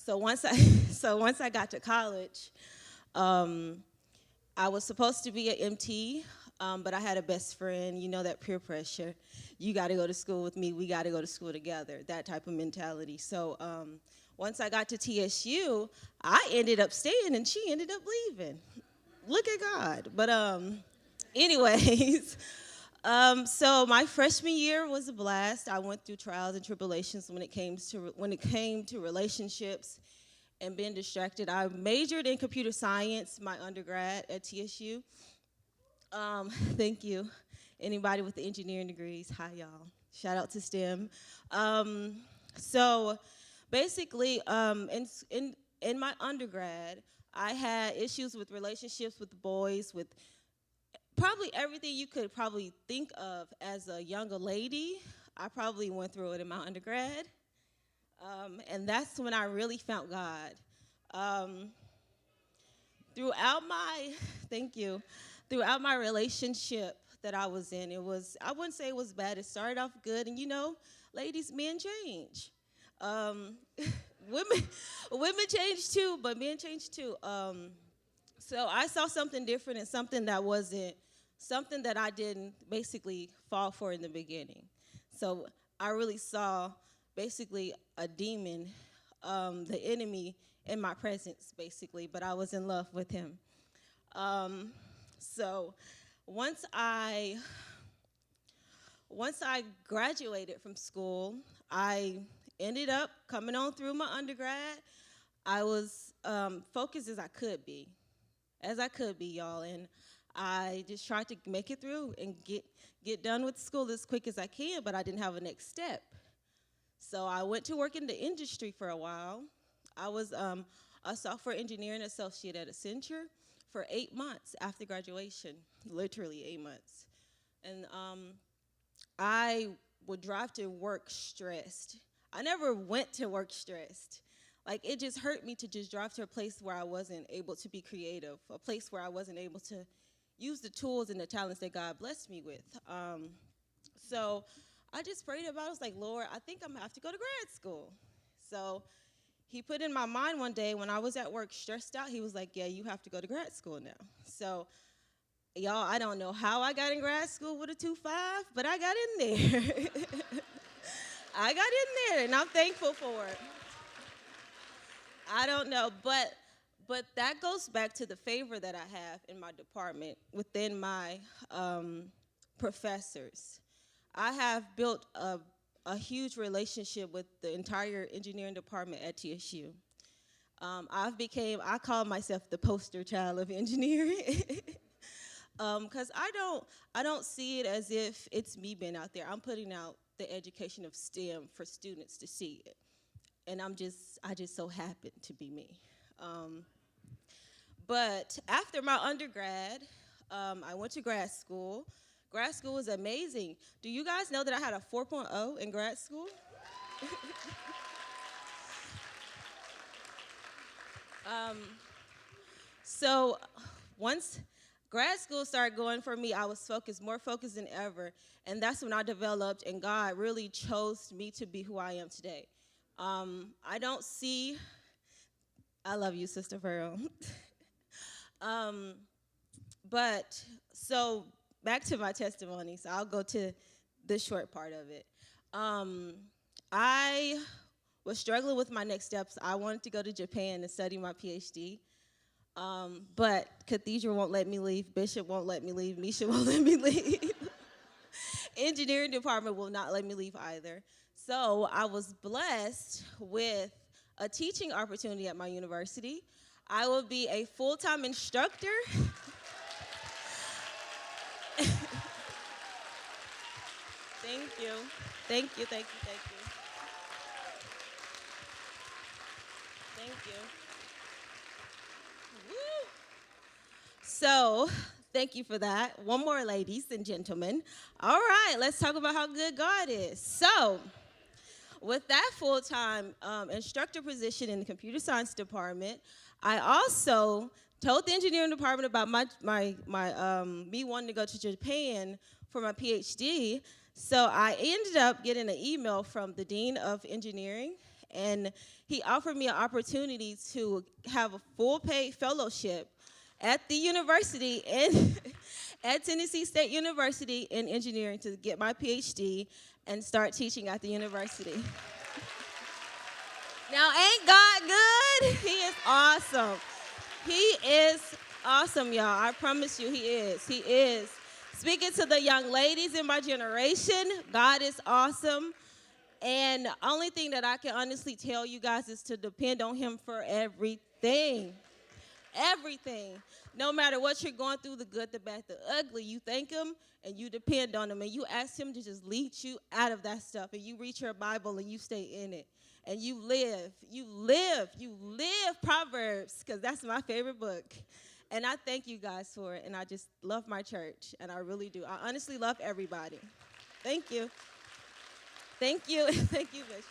So once I so once I got to college, um, I was supposed to be an MT, but I had a best friend. You know that peer pressure. You got to go to school with me. We got to go to school together. That type of mentality. So once I got to TSU, I ended up staying, and she ended up leaving. Look at God. But anyways, so my freshman year was a blast. I went through trials and tribulations when it came to relationships and being distracted. I majored in computer science, my undergrad at TSU. Thank you. Anybody with the engineering degrees, hi y'all. Shout out to STEM. Um, so basically, in my undergrad, I had issues with relationships with boys, with probably everything you could probably think of as a younger lady. I probably went through it in my undergrad. And that's when I really found God. Um, throughout my, thank you, throughout my relationship that I was in, I wouldn't say it was bad. It started off good, and ladies, men change. Um, women, women change too, but men change too. So I saw something different and something that I didn't basically fall for in the beginning. So I really saw basically a demon, the enemy in my presence, basically, but I was in love with him. So once I once I graduated from school, I ended up coming on through my undergrad. I was focused as I could be, y'all, and I just tried to make it through and get done with school as quick as I can, but I didn't have a next step. So I went to work in the industry for a while. I was a software engineering associate at Accenture for 8 months after graduation, literally 8 months. And I would drive to work stressed. I never went to work stressed. Like, it just hurt me to just drive to a place where I wasn't able to be creative, a place where I wasn't able to use the tools and the talents that God blessed me with. So I just prayed about it. I was like, Lord, I think I'm going to have to go to grad school. So he put in my mind one day when I was at work stressed out, he was like, yeah, you have to go to grad school now. So, y'all, I don't know how I got in grad school with a 2.5, but I got in there. I got in there, and I'm thankful for it. I don't know, but that goes back to the favor that I have in my department within my professors. I have built a huge relationship with the entire engineering department at TSU. I call myself the poster child of engineering, because I don't see it as if it's me being out there. I'm putting out the education of STEM for students to see it, and I just so happen to be me. But after my undergrad, I went to grad school. Grad school was amazing. Do you guys know that I had a 4.0 in grad school? um, so once grad school started going for me, I was more focused than ever. And that's when I developed, and God really chose me to be who I am today. I don't see, I love you, Sister Pearl. But so back to my testimony. So I'll go to the short part of it. I was struggling with my next steps. I wanted to go to Japan and study my PhD. But Cathedral won't let me leave. Bishop won't let me leave. Misha won't let me leave. Engineering department will not let me leave either. So I was blessed with a teaching opportunity at my university. I will be a full-time instructor. Thank you. Thank you, thank you, thank you. Thank you. Woo. So, thank you for that. One more, ladies and gentlemen. All right, let's talk about how good God is. So, with that full-time instructor position in the computer science department, I also told the engineering department about me wanting to go to Japan for my PhD. So I ended up getting an email from the dean of engineering, And he offered me an opportunity to have a full paid fellowship at the university and at Tennessee State University in engineering to get my PhD and start teaching at the university. Now, ain't God good? He is awesome. He is awesome, y'all. I promise you, he is. He is. Speaking to the young ladies in my generation, God is awesome. And the only thing that I can honestly tell you guys is to depend on him for everything. Everything. No matter what you're going through, the good, the bad, the ugly, you thank him and you depend on him. And you ask him to just lead you out of that stuff. And you read your Bible and you stay in it. And you live Proverbs, because that's my favorite book. And I thank you guys for it. And I just love my church. And I really do. I honestly love everybody. Thank you. Thank you. Thank you, Bishop.